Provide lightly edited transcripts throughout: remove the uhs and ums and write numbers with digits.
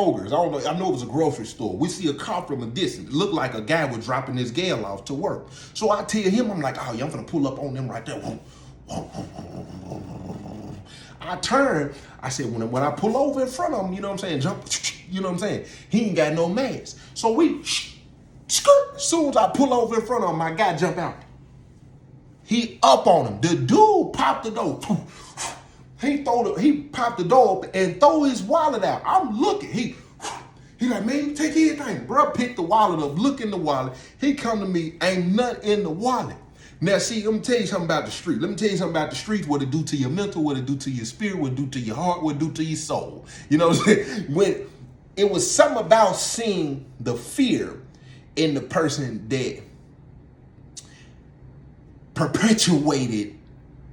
Kroger's. I don't know. I know it was a grocery store. We see a car from a distance. It looked like a guy was dropping his gal off to work. So I tell him, I'm like, oh, yeah, I'm gonna pull up on them right there. I turn. I said, when I pull over in front of him, you know what I'm saying, jump, you know what I'm saying, he ain't got no mask. So we, skirt. As soon as I pull over in front of him, my guy jump out. He up on him. The dude popped the door. He popped the door up and throw his wallet out. I'm looking. He like, man, take everything. Bro, pick the wallet up, look in the wallet. He come to me, ain't nothing in the wallet. Now, see, let me tell you something about the street. Let me tell you something about the streets, what it do to your mental, what it do to your spirit, what it do to your heart, what it do to your soul. You know what I'm saying? When it was something about seeing the fear in the person that perpetuated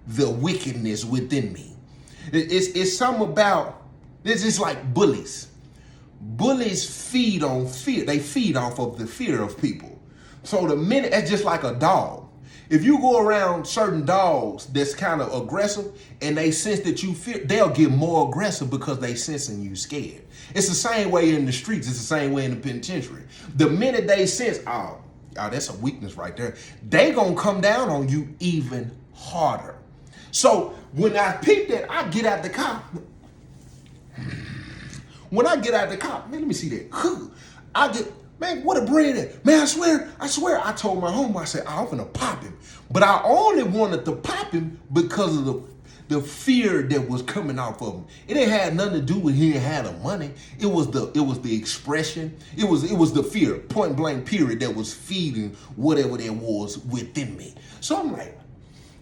the wickedness within me. It's something about, it's just like bullies. Bullies feed on fear. They feed off of the fear of people. So the minute, it's just like a dog. If you go around certain dogs that's kind of aggressive and they sense that you fear, they'll get more aggressive because they sensing you scared. It's the same way in the streets. It's the same way in the penitentiary. The minute they sense, oh, that's a weakness right there, they gonna come down on you even harder. So when I peep that, I get out the car. When I get out the car, man, let me see that. I get, man, what a bread at? Man, I swear. I told my homeboy, I said, I'm gonna pop him. But I only wanted to pop him because of the fear that was coming off of him. It ain't had nothing to do with he ain't had the money. It was the expression. It was the fear, point blank period, that was feeding whatever there was within me. So I'm like,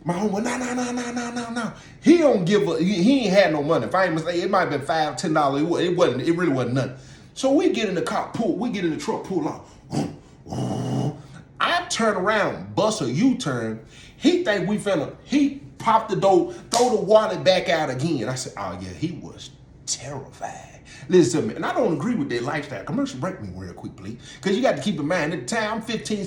my homeboy, no. He don't give a, he ain't had no money. If I ain't mistaken, it might have been $5, $10. It really wasn't nothing. So we get in the car, we get in the truck, pull off. I turn around, bust a U-turn. He think he popped the door, throw the wallet back out again. I said, oh yeah, he was terrified. Listen to me, and I don't agree with that lifestyle. Commercial break me real quick, please. Because you got to keep in mind, at the time, I'm 15,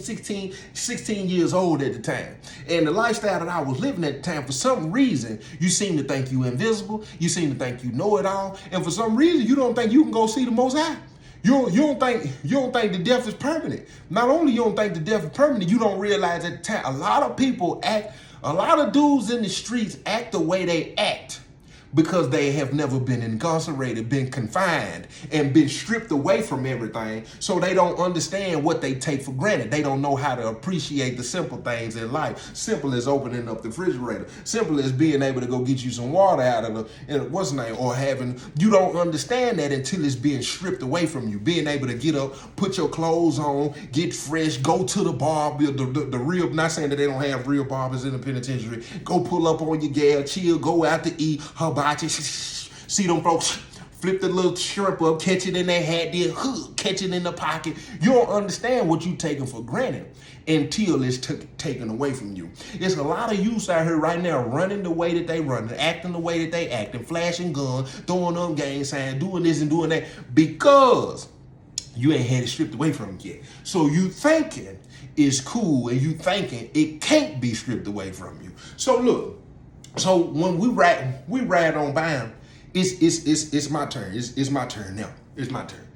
16 years old at the time. And the lifestyle that I was living at the time, for some reason, you seem to think you invisible. You seem to think you know it all. And for some reason, you don't think you can go see the Most High. You don't think the death is permanent. Not only you don't think the death is permanent, you don't realize at the time, a lot of dudes in the streets act the way they act because they have never been incarcerated, been confined, and been stripped away from everything. So they don't understand what they take for granted. They don't know how to appreciate the simple things in life. Simple as opening up the refrigerator. Simple as being able to go get you some water out of or having, you don't understand that until it's being stripped away from you. Being able to get up, put your clothes on, get fresh, go to the barber, the real, not saying that they don't have real barbers in the penitentiary, go pull up on your gal, chill, go out to eat, see them folks flip the little shrimp up, catch it in their hat, then catch it in the pocket. You don't understand what you taking for granted until it's taken away from you. There's a lot of youths out here right now running the way that they run, acting the way that they acting, flashing guns, throwing up gang signs, doing this and doing that because you ain't had it stripped away from you yet. So you thinking it's cool and you thinking it can't be stripped away from you. So look, so when we ride on by him, it's my turn. It's my turn now. It's my turn.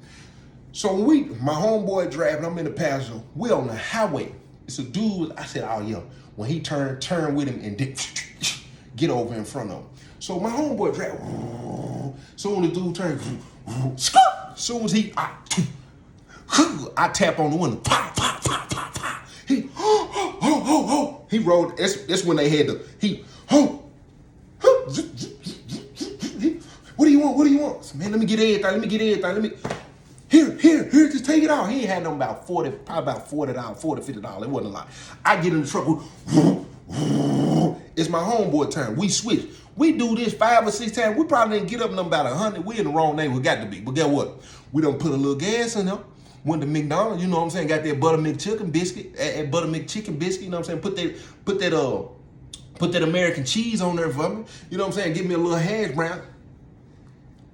So when my homeboy driving, I'm in the passenger, we on the highway. It's a dude, I said, oh yeah. When he turn with him and get over in front of him. So my homeboy driving, so when the dude turns, soon as I tap on the window, pop. He rolled, that's when they had what do you want? Man, let me get everything. Here, just take it out. He ain't had no about probably about $40, $50. It wasn't a lot. I get in the truck. It's my homeboy turn. We switch. We do this 5 or 6 times. We probably didn't get up number about 100. We in the wrong neighborhood, got to be. But guess what? We done put a little gas in there. Went to McDonald's, you know what I'm saying? Got that buttermilk chicken biscuit, you know what I'm saying? Put that American cheese on there for me. You know what I'm saying? Give me a little hash brown.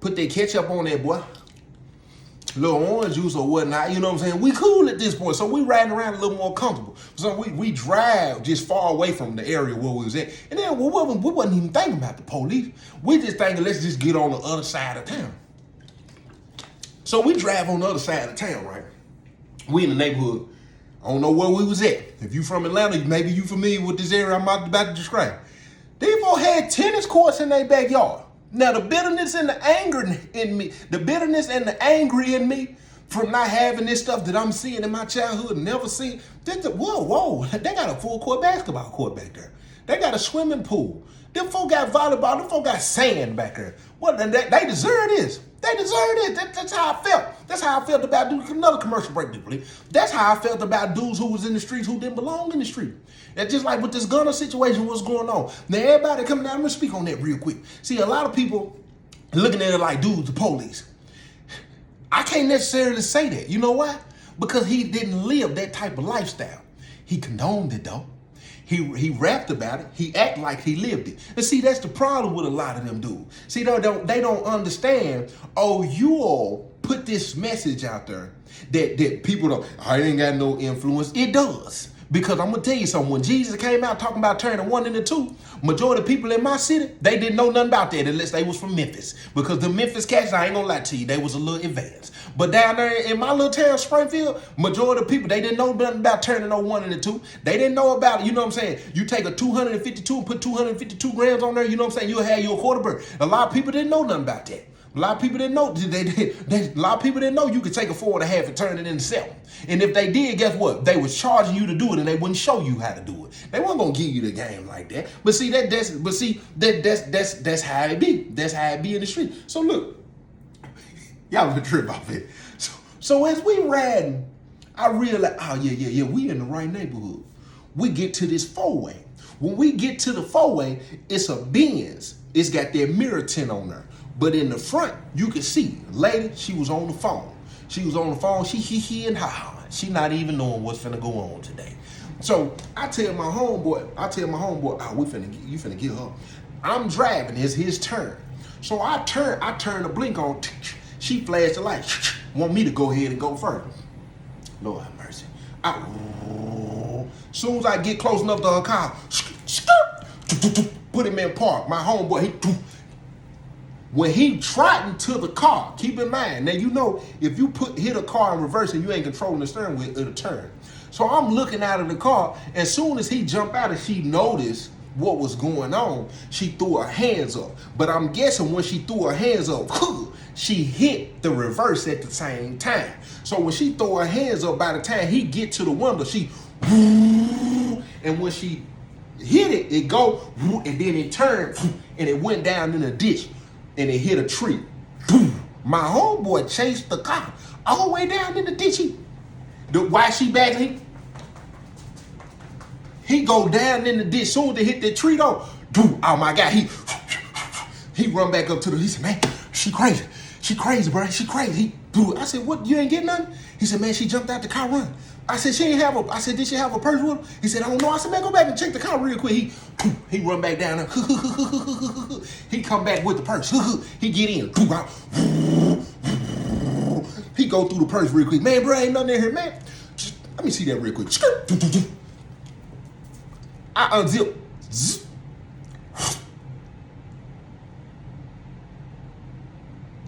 Put that ketchup on there, boy. Little orange juice or whatnot, you know what I'm saying? We cool at this point, so we riding around a little more comfortable. So we drive just far away from the area where we was at. And then we wasn't even thinking about the police. We just thinking, let's just get on the other side of town. So we drive on the other side of town, right? We in the neighborhood. I don't know where we was at. If you from Atlanta, maybe you familiar with this area I'm about to describe. These folks had tennis courts in their backyard. Now the bitterness and the anger in me, the bitterness and the angry in me from not having this stuff that I'm seeing in my childhood, never seen. Whoa, they got a full court basketball court back there. They got a swimming pool. Them folk got volleyball. Them folk got sand back there. Well, they deserve this. They deserve it. That's how I felt. That's how I felt about dudes. Another commercial break, please. That's how I felt about dudes who was in the streets who didn't belong in the street. That's just like with this gunner situation, what's going on. Now, everybody coming down, I'm going to speak on that real quick. See, a lot of people looking at it like, dudes, the police. I can't necessarily say that. You know why? Because he didn't live that type of lifestyle. He condoned it, though. He rapped about it. He act like he lived it. And see, that's the problem with a lot of them dudes. See, they don't understand. Oh, you all put this message out there that people don't. I ain't got no influence. It does. Because I'm going to tell you something. When Jesus came out talking about turning 1 into 2, majority of people in my city, they didn't know nothing about that unless they was from Memphis. Because the Memphis cats, I ain't going to lie to you, they was a little advanced. But down there in my little town, Springfield, majority of people, they didn't know nothing about turning 1 into 2. They didn't know about it. You know what I'm saying? You take a 252 and put 252 grams on there, you know what I'm saying? You'll have you a quarter bird. A lot of people didn't know nothing about that. A lot of people didn't know. A lot of people didn't know you could take a 4.5 and turn it into 7. And if they did, guess what? They was charging you to do it, and they wouldn't show you how to do it. They weren't gonna give you the game like that. But see, that's how it be. That's how it be in the street. So look, y'all been trip off it. So as we riding, I realized, oh yeah, we in the right neighborhood. We get to this 4-way. When we get to the 4-way, it's a Benz. It's got that mirror tint on there. But in the front, you can see, lady, she was on the phone. She was on the phone, she and ha. She not even knowing what's finna go on today. So I tell my homeboy, oh, you finna get her. I'm driving, it's his turn. So I turn the blink on, she flashed the light, want me to go ahead and go first. Lord have mercy. Soon as I get close enough to her car, put him in park. My homeboy, when he trotting to the car, keep in mind, now you know, if you hit a car in reverse and you ain't controlling the steering wheel, it'll turn. So I'm looking out of the car, as soon as he jumped out and she noticed what was going on, she threw her hands up. But I'm guessing when she threw her hands up, she hit the reverse at the same time. So when she threw her hands up, by the time he get to the window, and when she hit it, it go, and then it turned, and it went down in a ditch. And it hit a tree. Boom. My homeboy chased the car all the way down in the ditch. Why she back? He go down in the ditch. Soon as they hit that tree though, oh my God, he run back up to he said, man, she crazy. She crazy, bro. She crazy. I said, what, you ain't getting nothing? He said, man, she jumped out the car running. I said, did she have a purse with her? He said, I don't know. I said, man, go back and check the car real quick. He run back down there. He come back with the purse. He get in. He go through the purse real quick. Man, bro, ain't nothing in here, man. Let me see that real quick. I unzip.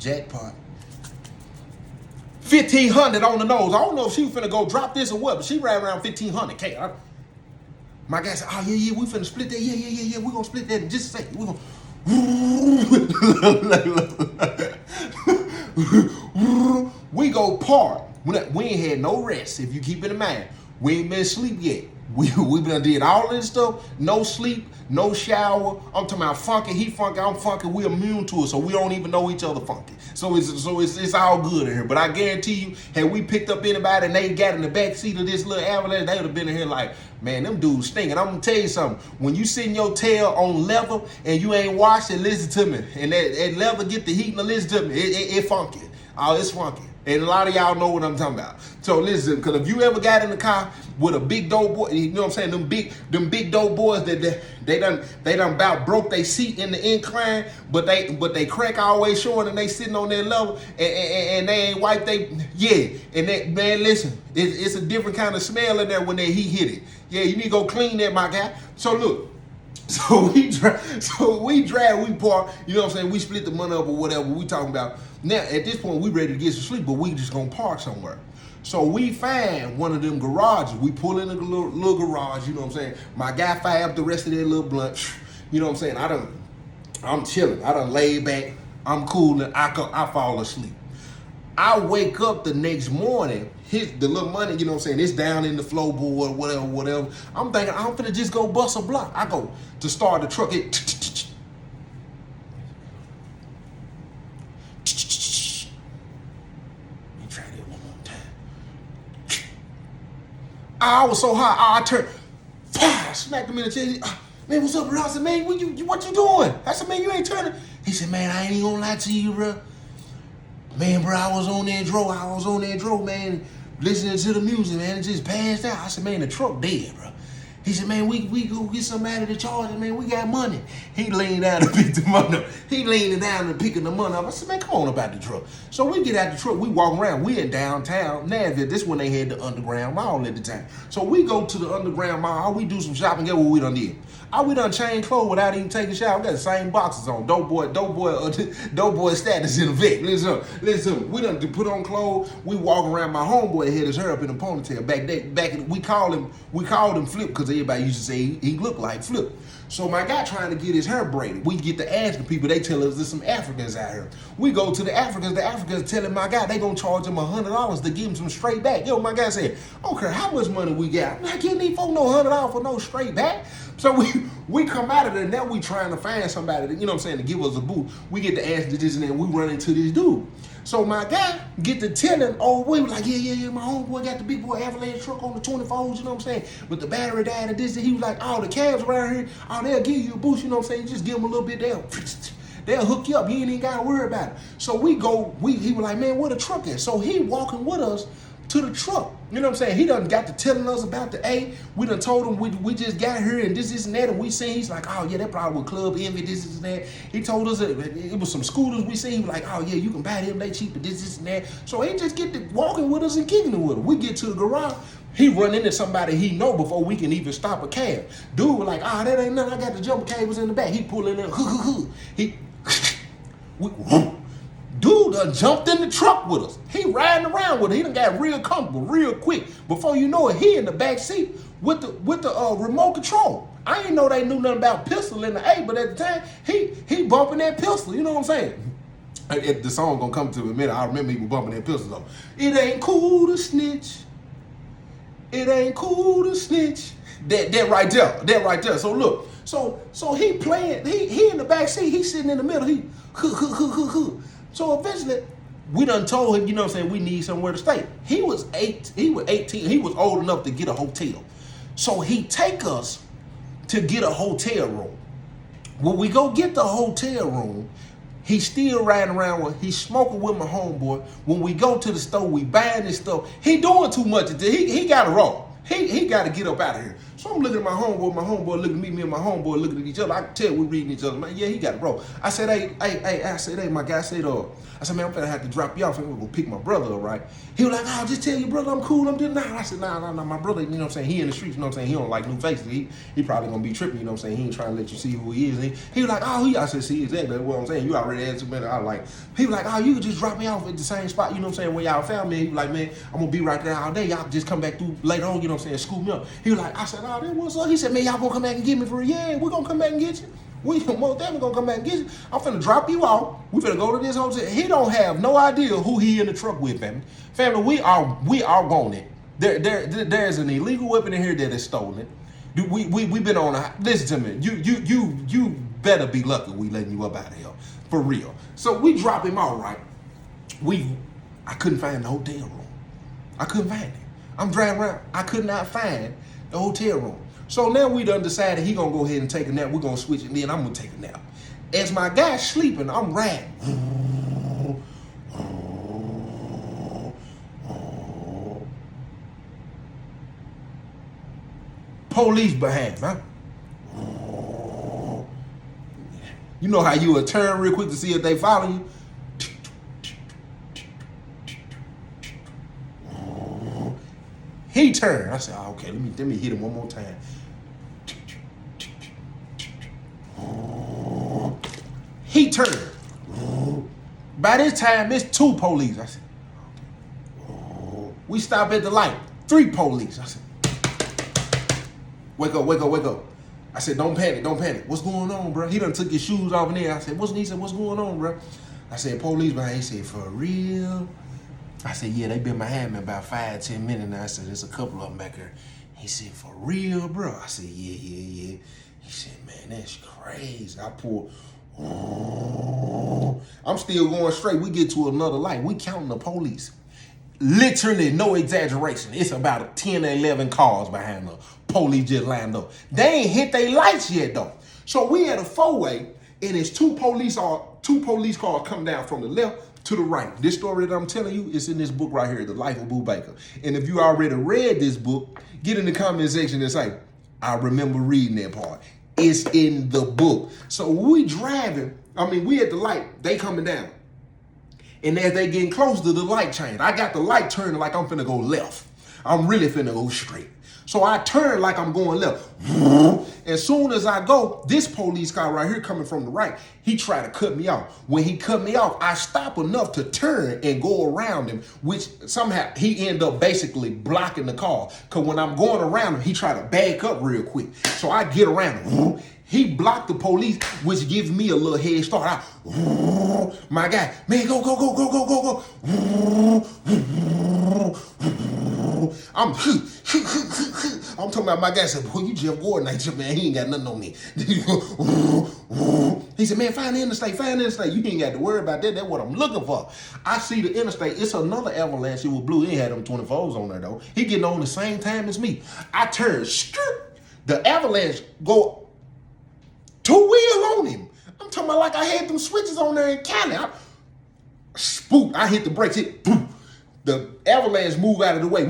Jackpot. 1,500 on the nose. I don't know if she was finna go drop this or what, but she ran around 1,500 K. My guy said, oh yeah, we finna split that. Yeah, we gonna split that in just a second. We gonna we go park. We ain't had no rest, if you keep it in mind. We ain't been asleep yet. We been did all this stuff, no sleep, no shower. I'm talking about funky, he funky, I'm funky, we immune to it, so we don't even know each other funky. So it's all good in here. But I guarantee you, had we picked up anybody and they got in the back seat of this little avalanche, they would have been in here like, man, them dudes stinking. I'm gonna tell you something. When you sitting your tail on level and you ain't washed it, listen to me. And that level get the heat and listen to me. It funky. Oh, it's funky. And a lot of y'all know what I'm talking about. So listen, because if you ever got in the car with a big dope boy, you know what I'm saying, them big dope boys that they done about broke their seat in the incline, but they crack always showing and they sitting on their level and they ain't wiped and that, man, listen, it's a different kind of smell in there when that heat hit it. Yeah, you need to go clean that, my guy. So look, We park, you know what I'm saying? We split the money up or whatever we talking about. Now, at this point, we ready to get some sleep, but we just gonna park somewhere. So we find one of them garages. We pull in the little garage, you know what I'm saying? My guy fired up the rest of that little blunt. You know what I'm saying? I'm chilling. I done laid back. I'm cool and I fall asleep. I wake up the next morning, the little money, you know what I'm saying, it's down in the floorboard, whatever. I'm thinking, I'm finna just go bust a block. I go to start the truck. Let me try that one more time. I was so high, I turned, I smacked him in the chest. Man, what's up, bro? I said, man, what you doing? I said, man, you ain't turning. He said, man, I ain't even gonna lie to you, bro. Man, bro, I was on that dro, man, listening to the music, man. It just passed out. I said, man, the truck dead, bro. He said, man, we go get somebody to charge it, man. We got money. He leaned down to pick the money up. He leaning down and picking the money up. I said, man, come on about the truck. So we get out the truck. We walk around. We in downtown Nashville. This when they had the underground mall at the time. So we go to the underground mall. We do some shopping. Get what we done did. We done changed clothes without even taking a shower. We got the same boxes on. Dope boy status in effect. Listen. We done put on clothes. We walk around. My homeboy had his hair up in a ponytail. We called him Flip because everybody used to say he looked like Flip. So my guy trying to get his hair braided. We get to asking people. They tell us there's some Africans out here. We go to the Africans. The Africans telling my guy they gonna charge him $100 to give him some straight back. Yo, my guy said, I don't care how much money we got. I'm not getting these folks no $100 for no straight back. So we come out of there. Now we trying to find somebody that, you know what I'm saying, to give us a boot. We get to ask this and then we run into this dude. So my guy get to telling, we was like, yeah, my homeboy got the big boy avalanche truck on the 24s, you know what I'm saying? But the battery died and this, and he was like, the cabs around here, they'll give you a boost, you know what I'm saying? You just give them a little bit, they'll hook you up. You ain't even got to worry about it. So he was like, man, where the truck is? So he walking with us to the truck. You know what I'm saying? He done got to telling us about the A. We done told him we just got here and this and that. And we seen, he's like, oh yeah, that probably was Club Envy, this and that. He told us it was some scooters we seen. He was like, oh yeah, you can buy them, they cheap, but this and that. So he just get to walking with us and kicking it with us. We get to the garage. He run into somebody he know before we can even stop a cab. Dude was like, that ain't nothing. I got the jumper cables in the back. He pulling in. Dude done jumped in the truck with us. He riding around with it. He done got real comfortable, real quick. Before you know it, he in the back seat with the remote control. I didn't know they knew nothing about pistol in the A, but at the time, he bumping that pistol. You know what I'm saying? The song gonna come to me in a minute. I remember he was bumping that pistol though. It ain't cool to snitch. It ain't cool to snitch. That right there. So look, so he playing. He in the back seat. He sitting in the middle. He. So eventually, we done told him, you know what I'm saying, we need somewhere to stay. He was 18. He was old enough to get a hotel. So he take us to get a hotel room. When we go get the hotel room, he's still riding around he's smoking with my homeboy. When we go to the store, we buying this stuff. He doing too much. He got to roll. He got to get up out of here. So I'm looking at my homeboy looking at me and my homeboy looking at each other. I can tell we reading each other. Man, yeah, he got it, bro. I said, hey, my guy said, I said, man, I'm gonna have to drop you off. I'm gonna go pick my brother up, right? He was like, just tell your brother I'm cool. I'm doing that. I said, nah, my brother, you know what I'm saying? He in the streets, you know what I'm saying? He don't like new faces. He probably gonna be tripping, you know what I'm saying? He ain't trying to let you see who he is. He was like, I said, see, exactly what I'm saying. You already answered me. I was like, he was like, you could just drop me off at the same spot, you know what I'm saying, where y'all found me. He was like, man, I'm gonna be right there all day. Y'all just come back through later on, you know what I'm saying, scoop me up. He was like, I said, that what's up? He said, man, y'all gonna come back and get me for a year? We're gonna come back and get you. We most definitely gonna come back and get you. I'm finna drop you off. We finna go to this hotel. He don't have no idea who he in the truck with, family. Family, we are on it. There's an illegal weapon in here that is stolen. We been on a, listen to me. You better be lucky we letting you up out of here. For real. So we drop him out, right? I couldn't find the hotel room. I couldn't find it. I'm driving around. I could not find the hotel room. So now we done decided he gonna go ahead and take a nap. We're gonna switch it, and then I'm gonna take a nap. As my guy's sleeping, I'm riding. Police behind, huh? You know how you would turn real quick to see if they follow you? He turned. I said, okay, let me hit him one more time. He turned. By this time, it's 2 police. I said, we stop at the light. 3 police. I said, wake up, wake up, wake up. I said, don't panic, don't panic. What's going on, bro? He done took his shoes off in there. I said, he said, what's going on, bro? I said, police behind. He said, for real? I said, yeah, they been behind me about 5-10 minutes now. I said, there's a couple of them back here. He said, for real, bro? I said, yeah. He said, man, that's crazy. I pulled. I'm still going straight. We get to another light. We counting the police. Literally, no exaggeration. It's about 10 or 11 cars behind the police just lined up. They ain't hit their lights yet, though. So we at a 4-way, and it's 2 police cars come down from the left to the right. This story that I'm telling you is in this book right here, The Life of Boo Baker. And if you already read this book, get in the comment section and say, I remember reading that part. It's in the book. So we driving, we at the light, they coming down. And as they getting close to the light change, I got the light turning like I'm finna go left. I'm really finna go straight. So I turn like I'm going left. As soon as I go, this police car right here coming from the right, he tried to cut me off. When he cut me off, I stop enough to turn and go around him, which somehow he ended up basically blocking the car. Because when I'm going around him, he tried to back up real quick. So I get around him. He blocked the police, which gives me a little head start. My guy, man, go. I'm talking about my guy said, boy, you Jeff Gordon ain't you, man. He ain't got nothing on me. He said, man, find the interstate. You ain't got to worry about that. That's what I'm looking for. I see the interstate. It's another avalanche. It was blue. He had them 24s on there, though. He getting on the same time as me. I turn, the avalanche go 2 wheels on him. I'm talking about like I had them switches on there in Cali. I hit the brakes, boom. The avalanche move out of the way.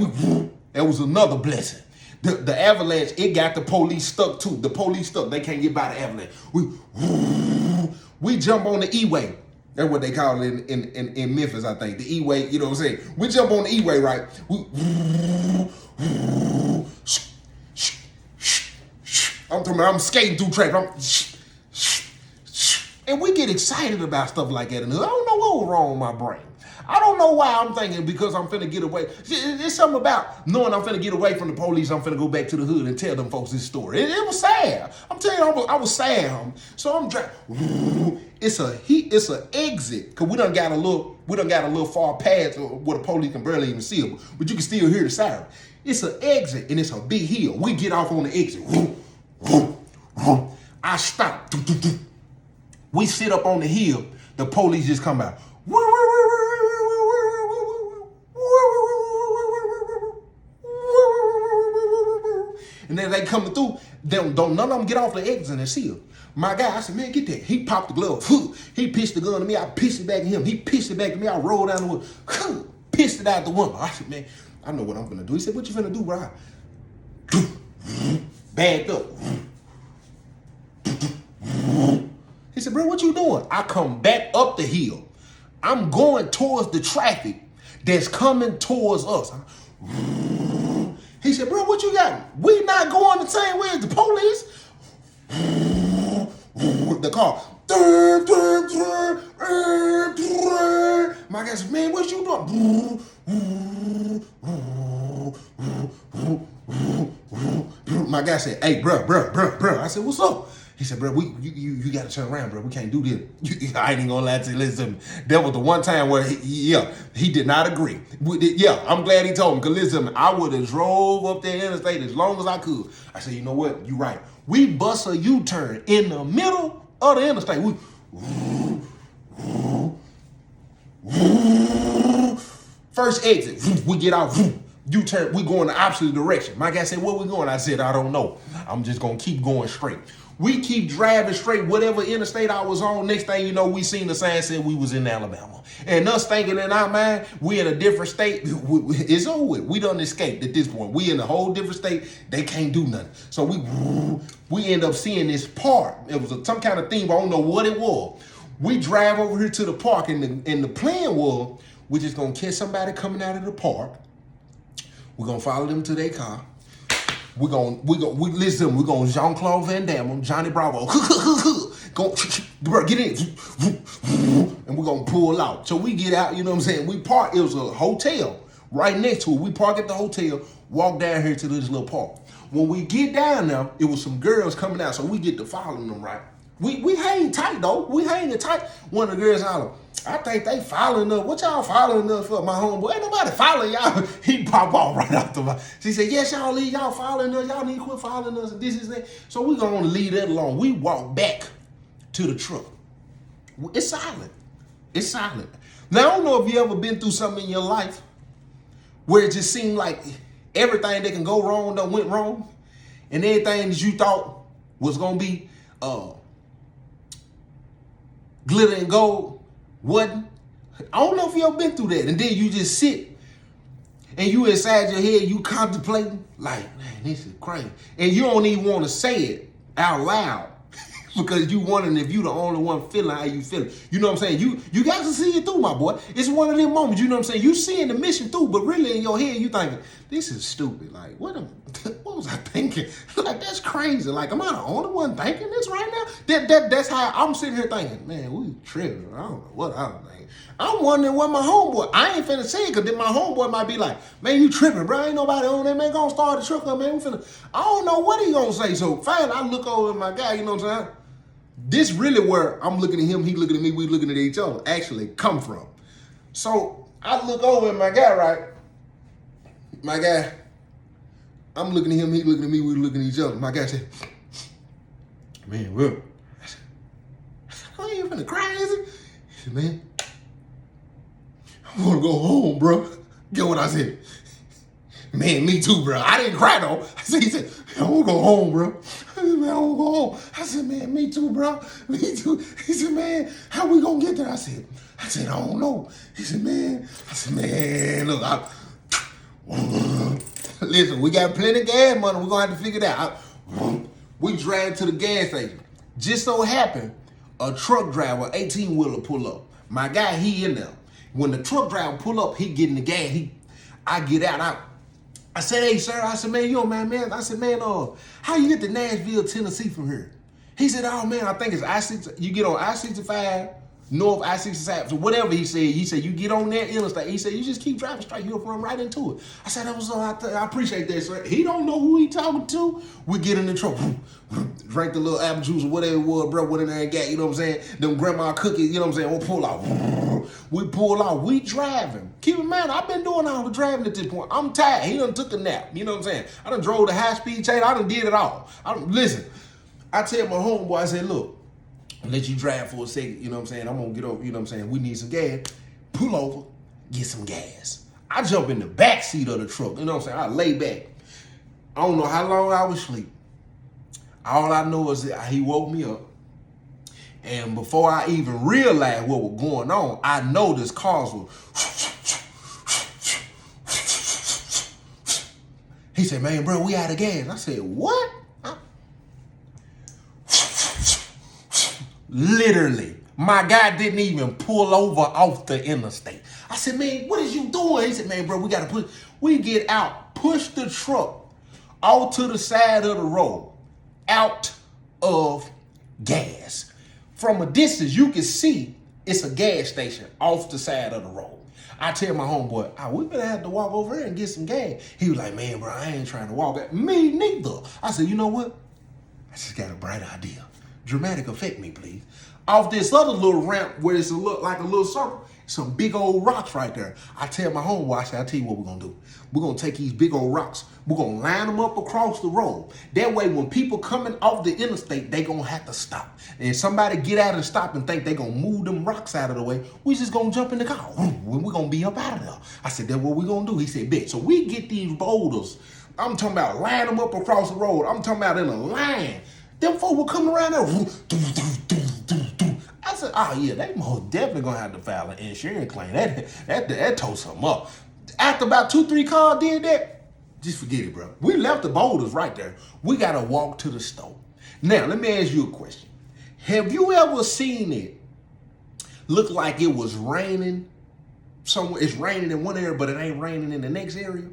That was another blessing. The avalanche, it got the police stuck too. The police stuck. They can't get by the avalanche. We jump on the E-way. That's what they call it in Memphis, I think. The E-way, you know what I'm saying? We jump on the E-way, right? I'm talking about I'm skating through traffic. And we get excited about stuff like that. And I don't know what was wrong with my brain. I don't know why I'm thinking because I'm finna get away. It's something about knowing I'm finna get away from the police. I'm finna go back to the hood and tell them folks this story. It was sad. I'm telling you, I was sad. So I'm driving. It's an exit because we done got a little far past where the police can barely even see them, but you can still hear the siren. It's an exit and it's a big hill. We get off on the exit. I stop. We sit up on the hill. The police just come out. And then they coming through. Don't none of them get off the exit and see him. My guy, I said, man, get that. He popped the glove. He pitched the gun to me. I pissed it back at him. He pissed it back at me. I rolled down the window. Pissed it out the window. I said, man, I know what I'm gonna do. He said, what you finna do, bro? Backed up. He said, bro, what you doing? I come back up the hill. I'm going towards the traffic that's coming towards us. He said, bro, what you got? We not going the same way as the police. The car. My guy said, man, what you doing? My guy said, hey, bro. I said, what's up? He said, bro, you got to turn around, bro. We can't do this. I ain't even gonna lie to you. Listen, that was the one time where he did not agree. I'm glad he told me. Because listen, I would have drove up the interstate as long as I could. I said, you know what? You right. We bust a U-turn in the middle of the interstate. First exit, we get out. U-turn, we go in the opposite direction. My guy said, where we going? I said, I don't know. I'm just gonna keep going straight. We keep driving straight, whatever interstate I was on. Next thing you know, we seen the sign said we was in Alabama. And us thinking in our mind, we in a different state. It's over with. We done escaped at this point. We in a whole different state. They can't do nothing. So we end up seeing this park. It was some kind of theme. I don't know what it was. We drive over here to the park, and the plan was we're just gonna catch somebody coming out of the park. We're gonna follow them to their car. We listen. We're gonna Jean-Claude Van Damme, Johnny Bravo. Go, bro, get in, and we're gonna pull out. So we get out. You know what I'm saying? We park. It was a hotel right next to it. We park at the hotel. Walk down here to this little park. When we get down there, it was some girls coming out. So we get to following them, right? We hang tight though. We hanging tight. One of the girls holler, I think they following us. What y'all following us for? My homeboy, ain't nobody following y'all. He pop off right out the mouth. She said, yes, y'all leave. Y'all following us. Y'all need to quit following us. And this is that. So we gonna leave that alone. We walk back to the truck. It's silent. It's silent. Now, I don't know if you ever been through something in your life where it just seemed like everything that can go wrong done went wrong. And everything that you thought was gonna be glitter and gold wasn't. I don't know if you ever been through that. And then you just sit and you inside your head, you contemplating like, man, this is crazy. And you don't even want to say it out loud because you wondering if you the only one feeling how you feeling. You know what I'm saying? You got to see it through, my boy. It's one of them moments, you know what I'm saying? You seeing the mission through, but really in your head, you thinking, this is stupid. Like, what was I thinking? Like, that's crazy. Like, am I the only one thinking this right now? That's how I'm sitting here thinking, man, we tripping. I don't know what I'm thinking. I'm wondering what my homeboy, I ain't finna say it, because then my homeboy might be like, man, you tripping, bro. Ain't nobody on there, man. Gonna start the truck up, man. I don't know what he gonna say. So, finally, I look over at my guy, you know what I'm saying? This really where I'm looking at him, he looking at me, we looking at each other, actually come from. So I look over at my guy, right? My guy, I'm looking at him, he looking at me, we looking at each other. My guy said, man, well, I ain't finna cry, is it? He said, man, I wanna go home, bro. Get what I said? Man, me too, bro. I didn't cry though. He said, I wanna go home, bro. I said, man, I wanna go home. I said, man, me too, bro. Me too. He said, man, how we gonna get there? I said, I don't know. He said, man. I said, man, look, listen, we got plenty of gas money. We're gonna have to figure that out. We drive to the gas station. Just so happened, a truck driver, 18-wheeler pull up. My guy, he in there. When the truck driver pull up, he getting the gas. I get out. I said, hey, sir. I said, man, you man. I said, man, how you get to Nashville, Tennessee from here? He said, oh, man, I think it's I-6. You get on I-65, north I-65. So whatever he said, you get on that interstate. He said, you just keep driving straight. You'll run right into it. I said, I appreciate that, sir. He don't know who he talking to. We get in the truck, drank the little apple juice or whatever it was, bro, went in there and got, you know what I'm saying? Them grandma cookies, you know what I'm saying? We'll pull out. We pull out. We driving. Keep in mind, I've been doing all the driving at this point. I'm tired. He done took a nap. You know what I'm saying? I done drove the high-speed chain. I done did it all. Listen, I tell my homeboy, I said, look, I'll let you drive for a second. You know what I'm saying? I'm going to get over. You know what I'm saying? We need some gas. Pull over. Get some gas. I jump in the back seat of the truck. You know what I'm saying? I lay back. I don't know how long I was asleep. All I know is that he woke me up. And before I even realized what was going on, I noticed cars were. He said, man, bro, we out of gas. I said, what? Literally, my guy didn't even pull over off the interstate. I said, man, what is you doing? He said, man, bro, we got to push. We get out, push the truck out to the side of the road, out of gas. From a distance, you can see it's a gas station off the side of the road. I tell my homeboy, we better have to walk over here and get some gas. He was like, man, bro, I ain't trying to walk. Me neither. I said, you know what? I just got a bright idea. Dramatic effect me, please. Off this other little ramp where it's like a little circle, some big old rocks right there. I tell my homeboy, I tell you what we're going to do. We're going to take these big old rocks. We're going to line them up across the road. That way, when people coming off the interstate, they going to have to stop. And if somebody get out and stop and think they going to move them rocks out of the way, we just going to jump in the car. We're going to be up out of there. I said, that's what we're going to do. He said, bet. So we get these boulders. I'm talking about line them up across the road. I'm talking about in a line. Them folks will come around there. I said, oh yeah, they most definitely gonna have to file an insurance claim. That tore something up. After about 2-3 cars did that, just forget it, bro. We left the boulders right there. We gotta walk to the store. Now, let me ask you a question. Have you ever seen it look like it was raining somewhere? It's raining in one area, but it ain't raining in the next area?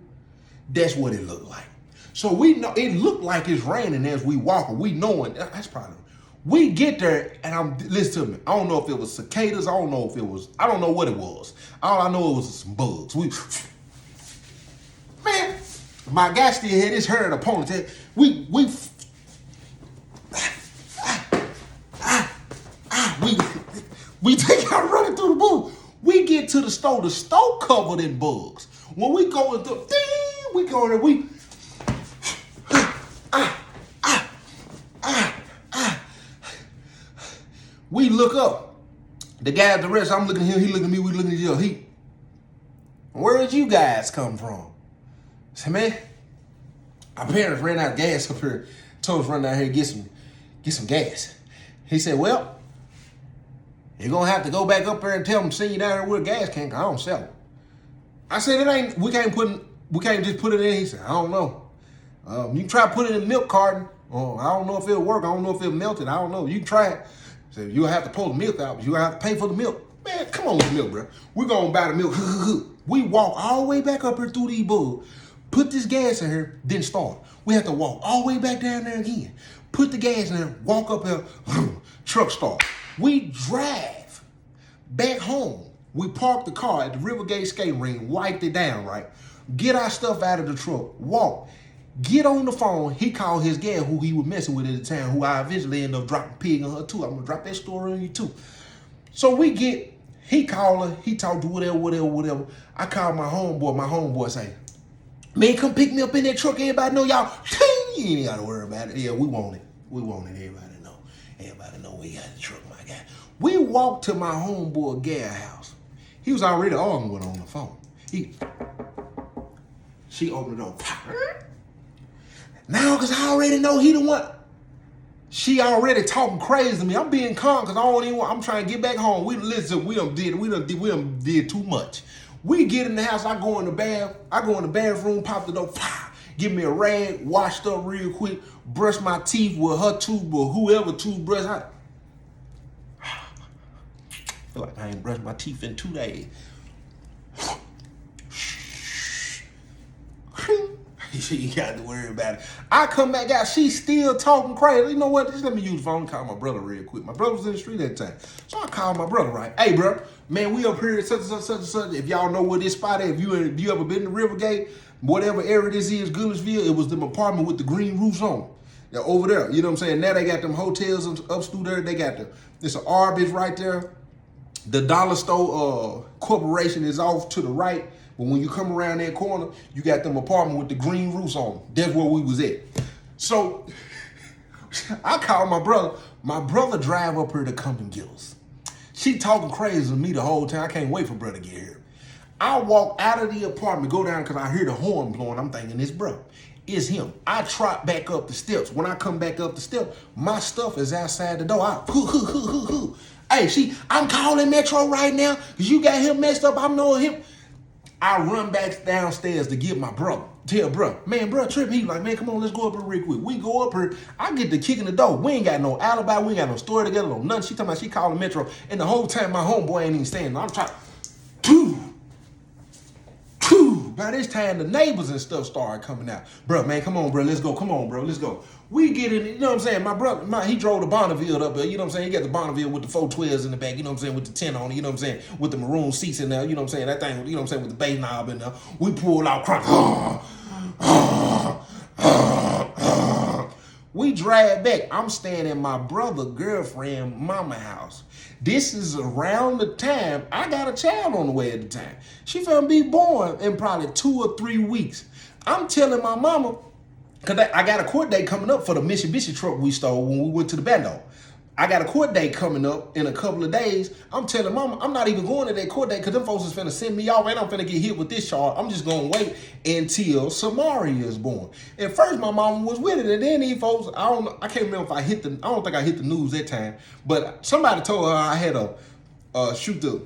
That's what it looked like. So we know it looked like it's raining as we walk. We knowing that's probably. We get there and listen to me. I don't know if it was cicadas. I don't know what it was. All I know it was some bugs. Man, my guy still had his hair in a ponytail. We take out running through the booth. We get to the store covered in bugs. When we go into, we go there, we look up. The guy at the rest, I'm looking at him, he looking at me, we looking at each other. Where did you guys come from? I said, man, our parents ran out of gas up here. Told us run down here and get some gas. He said, well, you're gonna have to go back up there and tell them send you down there with a gas can, 'cause I don't sell them. I said, we can't just put it in. He said, I don't know. You can try to put it in a milk carton. Oh, I don't know if it'll work. I don't know if it'll melt it. I don't know. You can try it. So you'll have to pull the milk out, but you'll have to pay for the milk. Man, come on with the milk, bro. We're gonna buy the milk. We walk all the way back up here through these bugs, put this gas in here, then start. We have to walk all the way back down there again. Put the gas in there, walk up here, truck start. We drive back home. We parked the car at the Rivergate skating ring, wiped it down, right? Get our stuff out of the truck, walk. Get on the phone. He called his gal who he was messing with at the time, who I eventually ended up dropping pig on her too. I'm gonna drop that story on you too. So he called her, he talked to whatever. I called my homeboy say, man, come pick me up in that truck. Everybody know y'all. You ain't gotta worry about it. Yeah, we want it. Everybody know. Everybody know we got the truck, my guy. We walked to my homeboy gal house. He was already arguing with her on the phone. She opened the door. Now, because I already know he the one. She already talking crazy to me. I'm being calm because I'm trying to get back home. We done did too much. We get in the house, I go in the bathroom, pop the door, give me a rag, washed up real quick, brush my teeth with her tooth or whoever toothbrush. I feel like I ain't brushed my teeth in 2 days. You got to worry about it. I come back out, she's still talking crazy. You know what? Just let me use the phone and call my brother real quick. My brother was in the street at the time. So I called my brother, right? Hey, bro, man, we up here at such and such. If y'all know where this spot is, if you ever been to Rivergate, whatever area this is, Goodlettsville, it was them apartment with the green roofs on. They're over there. You know what I'm saying? Now they got them hotels up through there. They got there's an Arby's right there. The Dollar Store Corporation is off to the right. But when you come around that corner, you got them apartment with the green roofs on. That's where we was at. So I called my brother. My brother drive up here to come and get us. She talking crazy to me the whole time. I can't wait for brother to get here. I walk out of the apartment, go down because I hear the horn blowing. I'm thinking it's bro. It's him. I trot back up the steps. When I come back up the steps, my stuff is outside the door. Hey, I'm calling Metro right now because you got him messed up. I'm knowing him. I run back downstairs to get my brother. Tell bro, man, bro, trip. He like, man, come on, let's go up here real quick. We go up here. I get to kicking the door. We ain't got no alibi. We ain't got no story together, no nothing. She talking about she calling Metro. And the whole time my homeboy ain't even standing. I'm trying. By this time, the neighbors and stuff started coming out. Bro, man, come on, bro, let's go. Come on, bro, let's go. We get in, you know what I'm saying? My brother, he drove the Bonneville up there, you know what I'm saying? He got the Bonneville with the 412s in the back, you know what I'm saying? With the 10 on it, you know what I'm saying? With the maroon seats in there, you know what I'm saying? That thing, you know what I'm saying? With the bass knob in there. We pulled out, crying. We drive back. I'm staying in my brother, girlfriend, mama house. This is around the time I got a child on the way at the time. She finna be born in probably 2 or 3 weeks. I'm telling my mama, because I got a court date coming up for the Mitsubishi truck we stole when we went to the bando. I got a court date coming up in a couple of days. I'm telling mama, I'm not even going to that court date because them folks is finna send me off and I'm finna get hit with this charge. I'm just gonna wait until Samaria is born. At first, my mama was with it, and then these folks, I can't remember if I don't think I hit the news that time, but somebody told her I had a shoot the,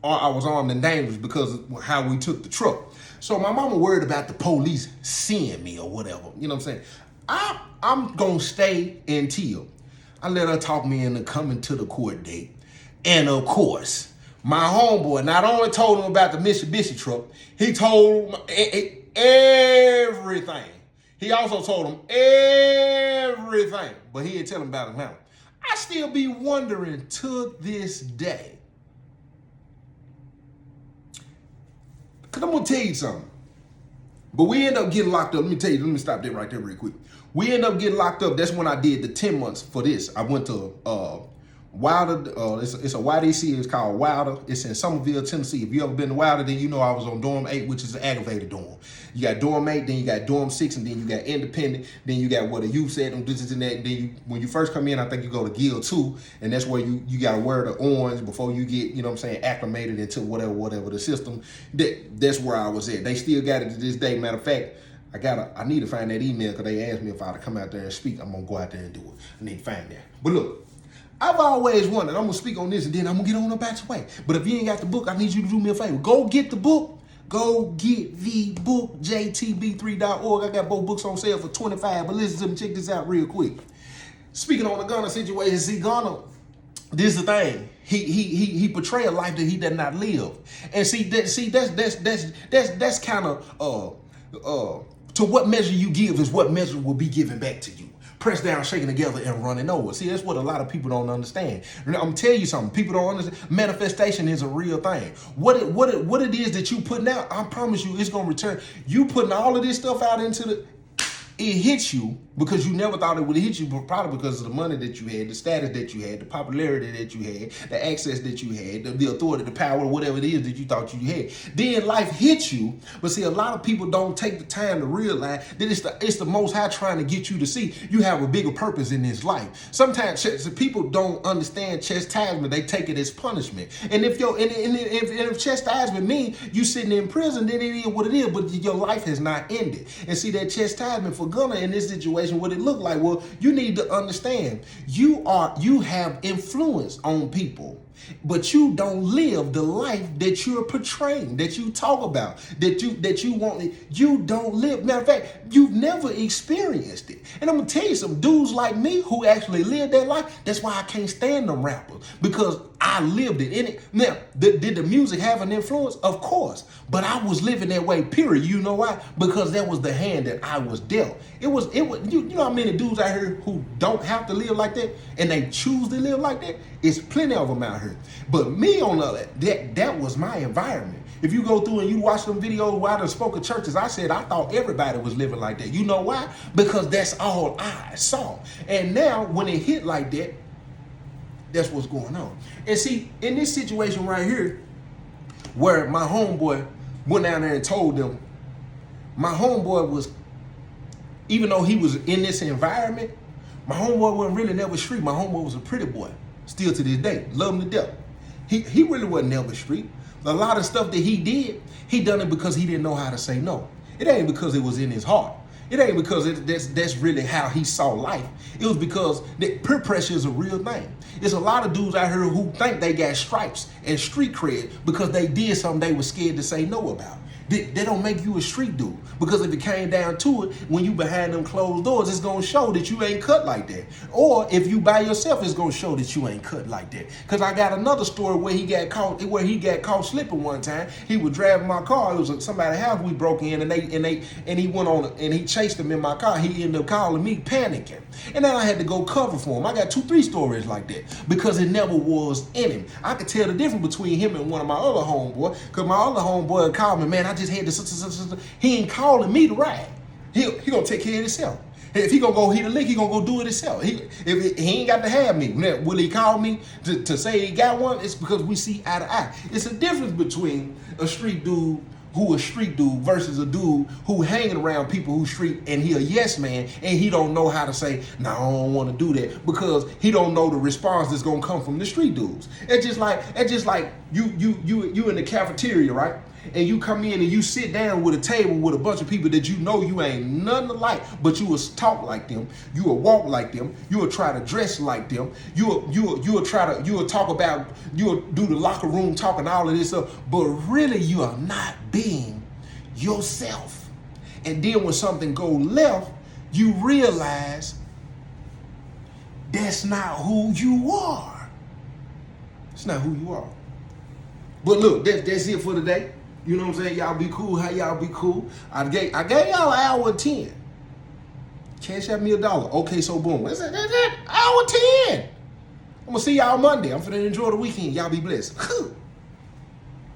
I was armed and dangerous because of how we took the truck. So my mama worried about the police seeing me or whatever. You know what I'm saying? I'm gonna stay until I let her talk me into coming to the court date. And of course, my homeboy not only told him about the Mitsubishi truck, he told him everything. He also told him everything, but he didn't tell him about his mouth. I still be wondering to this day. Because I'm going to tell you something. But we end up getting locked up. Let me stop that right there real quick. We end up getting locked up. That's when I did the 10 months for this. I went to Wilder. It's a YDC. It's called Wilder. It's in Somerville, Tennessee. If you ever been to Wilder, then you know I was on dorm 8, which is an aggravated dorm. You got dorm 8, then you got dorm 6, and then you got independent. Then you got what the youth said, and this and that. Then when you first come in, I think you go to Guild 2, and that's where you got to wear the orange before you get, you know what I'm saying, acclimated into whatever the system. That's where I was at. They still got it to this day. Matter of fact, I need to find that email because they asked me if I would come out there and speak. I'm going to go out there and do it. I need to find that. But look, I've always wondered, I'm going to speak on this and then I'm going to get on up out your way. But if you ain't got the book, I need you to do me a favor. Go get the book. Go get the book, jtb3.org. I got both books on sale for $25. But listen to me, check this out real quick. Speaking on the Gunna situation, see, Gunna, this is the thing. He portray a life that he did not live. And that's kind of to what measure you give is what measure will be given back to you. Pressed down, shaking together, and running over. See, that's what a lot of people don't understand. I'm gonna tell you something. People don't understand. Manifestation is a real thing. What it is that you putting out, I promise you, it's gonna return. You putting all of this stuff out into the. It hits you because you never thought it would hit you, but probably because of the money that you had, the status that you had, the popularity that you had, the access that you had, the authority, the power, whatever it is that you thought you had. Then life hits you, but see, a lot of people don't take the time to realize that it's the Most High trying to get you to see you have a bigger purpose in this life. Sometimes people don't understand chastisement; they take it as punishment. And if chastisement means you sitting in prison, then it is what it is. But your life has not ended. And see, that chastisement for Gunna in this situation, what it look like? Well, you need to understand you have influence on people, but you don't live the life that you're portraying, that you talk about, that you want. You don't live. Matter of fact, you've never experienced it. And I'm gonna tell you, some dudes like me who actually live that life. That's why I can't stand them rappers, because I lived it. In it. Now, did the music have an influence? Of course, but I was living that way. Period. You know why? Because that was the hand that I was dealt. It was. You know how many dudes out here who don't have to live like that and they choose to live like that? It's plenty of them out here. But me on that was my environment. If you go through and you watch them videos where I done spoke at churches, I said I thought everybody was living like that. You know why? Because that's all I saw. And now when it hit like that, that's what's going on. And see, in this situation right here, where my homeboy went down there and told them, my homeboy was, even though he was in this environment, my homeboy wasn't really never street. My homeboy was a pretty boy. Still to this day, love him to death. He really wasn't never street. A lot of stuff that he did, he done it because he didn't know how to say no. It ain't because it was in his heart. It ain't because that's really how he saw life. It was because peer pressure is a real thing. There's a lot of dudes out here who think they got stripes and street cred because they did something they were scared to say no about. They don't make you a street dude, because if it came down to it, when you behind them closed doors, it's gonna show that you ain't cut like that. Or if you by yourself, it's gonna show that you ain't cut like that. Cause I got another story where he got caught slipping one time. He was driving my car. It was somebody's house we broke in, and he went on and he chased him in my car. He ended up calling me panicking, and then I had to go cover for him. I got 2-3 stories like that because it never was in him. I could tell the difference between him and one of my other homeboys, cause my other homeboy called me, man, I just had this. He ain't calling me to ride. He gonna take care of himself. If he gonna go hit a lick, he gonna go do it himself. If he ain't got to have me. Now, will he call me to say he got one? It's because we see eye to eye. It's a difference between a street dude who a street dude versus a dude who hanging around people who street and he a yes man and he don't know how to say, no, I don't want to do that, because he don't know the response that's gonna come from the street dudes. It's just like you in the cafeteria, right? And you come in and you sit down with a table with a bunch of people that you know you ain't nothing alike, but you will talk like them, you will walk like them, you will try to dress like them, you will talk about, you will do the locker room talk and all of this stuff, but really you are not being yourself. And then when something go left, you realize that's not who you are. It's not who you are. But look, that's it for today. You know what I'm saying? Y'all be cool. How y'all be cool? I gave y'all an hour 10. Cash out me $1. Okay, so boom. That's it. Hour 10. I'm gonna see y'all Monday. I'm finna enjoy the weekend. Y'all be blessed.